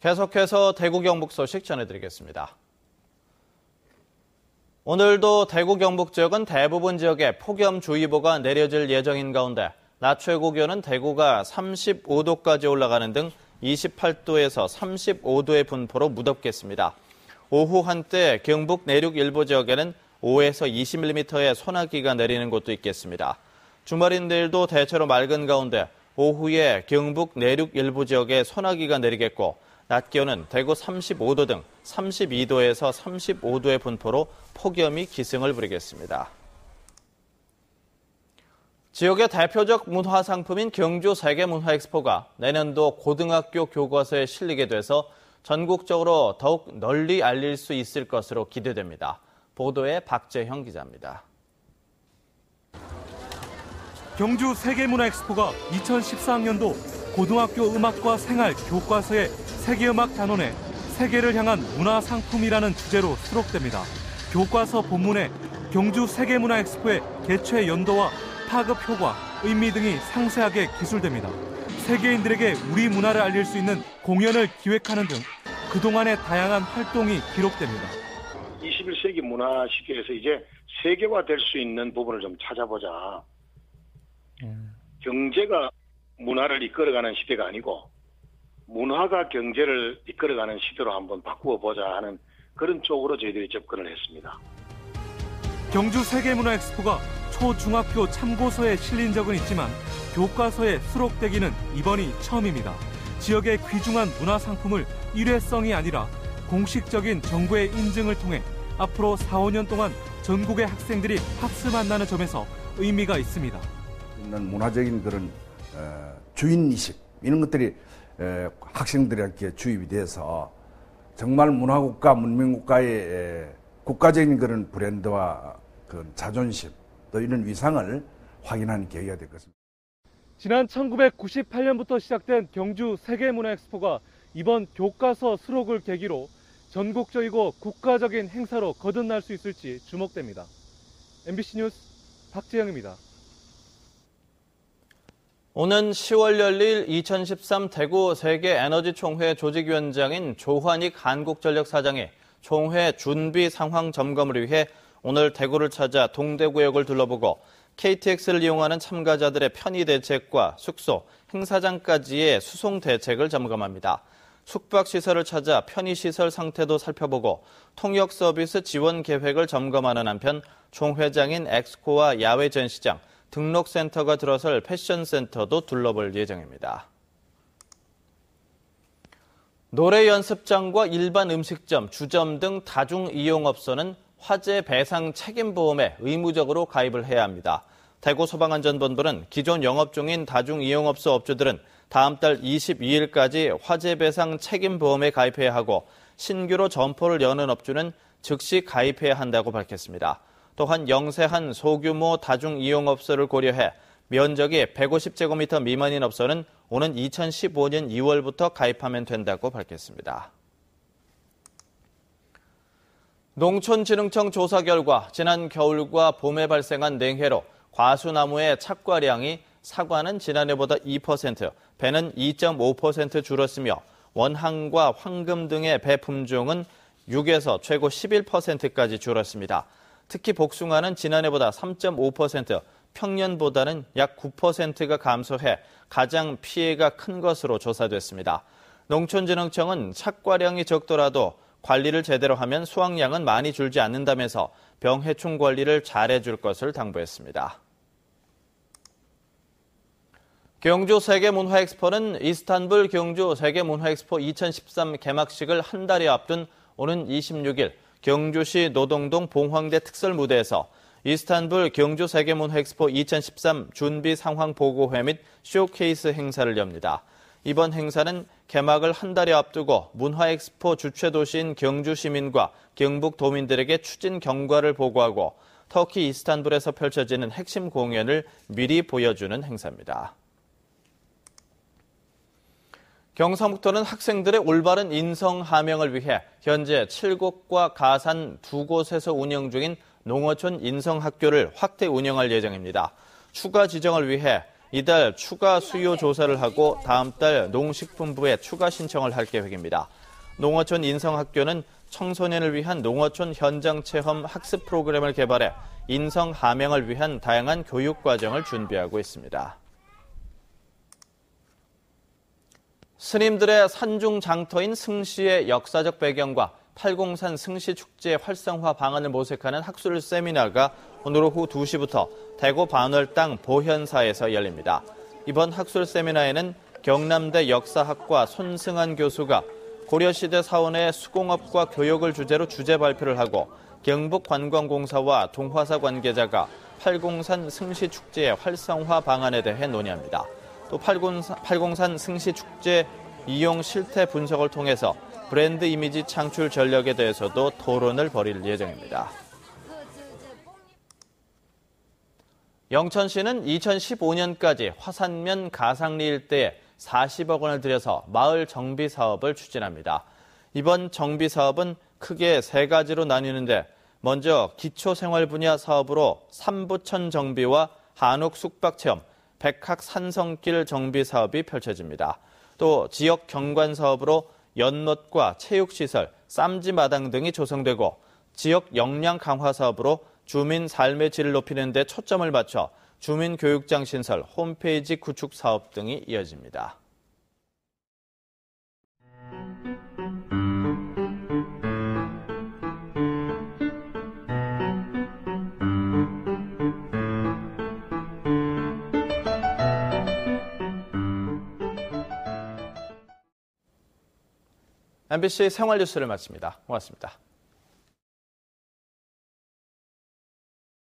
계속해서 대구 경북 소식 전해드리겠습니다. 오늘도 대구 경북 지역은 대부분 지역에 폭염주의보가 내려질 예정인 가운데 낮 최고 기온은 대구가 35도까지 올라가는 등 28도에서 35도의 분포로 무덥겠습니다. 오후 한때 경북 내륙 일부 지역에는 5에서 20mm의 소나기가 내리는 곳도 있겠습니다. 주말인 내일도 대체로 맑은 가운데 오후에 경북 내륙 일부 지역에 소나기가 내리겠고 낮 기온은 대구 35도 등 32도에서 35도의 분포로 폭염이 기승을 부리겠습니다. 지역의 대표적 문화상품인 경주 세계문화엑스포가 내년도 고등학교 교과서에 실리게 돼서 전국적으로 더욱 널리 알릴 수 있을 것으로 기대됩니다. 보도에 박재형 기자입니다. 경주 세계문화엑스포가 2014학년도 고등학교 음악과 생활 교과서의 세계음악 단원에 세계를 향한 문화상품이라는 주제로 수록됩니다. 교과서 본문에 경주 세계문화엑스포의 개최 연도와 파급 효과, 의미 등이 상세하게 기술됩니다. 세계인들에게 우리 문화를 알릴 수 있는 공연을 기획하는 등 그동안의 다양한 활동이 기록됩니다. 21세기 문화 시대에서 이제 세계화될 수 있는 부분을 좀 찾아보자. 경제가 문화를 이끌어가는 시대가 아니고 문화가 경제를 이끌어가는 시대로 한번 바꾸어 보자 하는 그런 쪽으로 저희들이 접근을 했습니다. 경주 세계문화엑스포가 초중학교 참고서에 실린 적은 있지만 교과서에 수록되기는 이번이 처음입니다. 지역의 귀중한 문화상품을 일회성이 아니라 공식적인 정부의 인증을 통해 앞으로 4, 5년 동안 전국의 학생들이 학습한다는 점에서 의미가 있습니다. 있는 문화적인 그런 주인의식 이런 것들이 학생들에게 주입이 돼서 정말 문화국가, 문명국가의 국가적인 그런 브랜드와 그 자존심 또 이런 위상을 확인하는 계기가 될 것입니다. 지난 1998년부터 시작된 경주 세계문화엑스포가 이번 교과서 수록을 계기로 전국적이고 국가적인 행사로 거듭날 수 있을지 주목됩니다. MBC 뉴스 박재영입니다. 오는 10월 열릴 2013 대구 세계에너지총회 조직위원장인 조환익 한국전력 사장이 총회 준비 상황 점검을 위해 오늘 대구를 찾아 동대구역을 둘러보고 KTX를 이용하는 참가자들의 편의 대책과 숙소, 행사장까지의 수송 대책을 점검합니다. 숙박시설을 찾아 편의시설 상태도 살펴보고 통역 서비스 지원 계획을 점검하는 한편 총회장인 엑스코와 야외 전시장, 등록센터가 들어설 패션센터도 둘러볼 예정입니다. 노래 연습장과 일반 음식점, 주점 등 다중이용업소는 화재 배상 책임보험에 의무적으로 가입을 해야 합니다. 대구소방안전본부는 기존 영업 중인 다중이용업소 업주들은 다음 달 22일까지 화재 배상 책임보험에 가입해야 하고 신규로 점포를 여는 업주는 즉시 가입해야 한다고 밝혔습니다. 또한 영세한 소규모 다중이용업소를 고려해 면적이 150제곱미터 미만인 업소는 오는 2015년 2월부터 가입하면 된다고 밝혔습니다. 농촌진흥청 조사 결과 지난 겨울과 봄에 발생한 냉해로 과수나무의 착과량이 사과는 지난해보다 2%, 배는 2.5% 줄었으며 원황과 황금 등의 배 품종은 6에서 최고 11%까지 줄었습니다. 특히 복숭아는 지난해보다 3.5%, 평년보다는 약 9%가 감소해 가장 피해가 큰 것으로 조사됐습니다. 농촌진흥청은 착과량이 적더라도 관리를 제대로 하면 수확량은 많이 줄지 않는다면서 병해충 관리를 잘해줄 것을 당부했습니다. 경주 세계문화엑스포는 이스탄불 경주 세계문화엑스포 2013 개막식을 한 달여 앞둔 오는 26일 경주시 노동동 봉황대 특설무대에서 이스탄불 경주 세계문화엑스포 2013 준비 상황 보고회 및 쇼케이스 행사를 엽니다. 이번 행사는 개막을 한 달여 앞두고 문화엑스포 주최 도시인 경주 시민과 경북 도민들에게 추진 경과를 보고하고 터키 이스탄불에서 펼쳐지는 핵심 공연을 미리 보여주는 행사입니다. 경상북도는 학생들의 올바른 인성 함양을 위해 현재 칠곡과 가산 두 곳에서 운영 중인 농어촌 인성학교를 확대 운영할 예정입니다. 추가 지정을 위해 이달 추가 수요 조사를 하고 다음 달 농식품부에 추가 신청을 할 계획입니다. 농어촌 인성학교는 청소년을 위한 농어촌 현장 체험 학습 프로그램을 개발해 인성 함양을 위한 다양한 교육 과정을 준비하고 있습니다. 스님들의 산중 장터인 승시의 역사적 배경과 팔공산 승시축제 활성화 방안을 모색하는 학술 세미나가 오늘 오후 2시부터 대구 반월당 보현사에서 열립니다. 이번 학술 세미나에는 경남대 역사학과 손승한 교수가 고려시대 사원의 수공업과 교육을 주제로 주제 발표를 하고 경북관광공사와 동화사 관계자가 팔공산 승시축제의 활성화 방안에 대해 논의합니다. 또 팔공산 승시축제 이용 실태 분석을 통해서 브랜드 이미지 창출 전략에 대해서도 토론을 벌일 예정입니다. 영천시는 2015년까지 화산면 가상리 일대에 40억 원을 들여서 마을 정비 사업을 추진합니다. 이번 정비 사업은 크게 세 가지로 나뉘는데 먼저 기초생활 분야 사업으로 삼부천 정비와 한옥 숙박 체험, 백학 산성길 정비 사업이 펼쳐집니다. 또 지역 경관 사업으로 연못과 체육시설, 쌈지마당 등이 조성되고 지역 역량 강화 사업으로 주민 삶의 질을 높이는 데 초점을 맞춰 주민교육장 신설, 홈페이지 구축 사업 등이 이어집니다. MBC 생활뉴스를 마칩니다. 고맙습니다.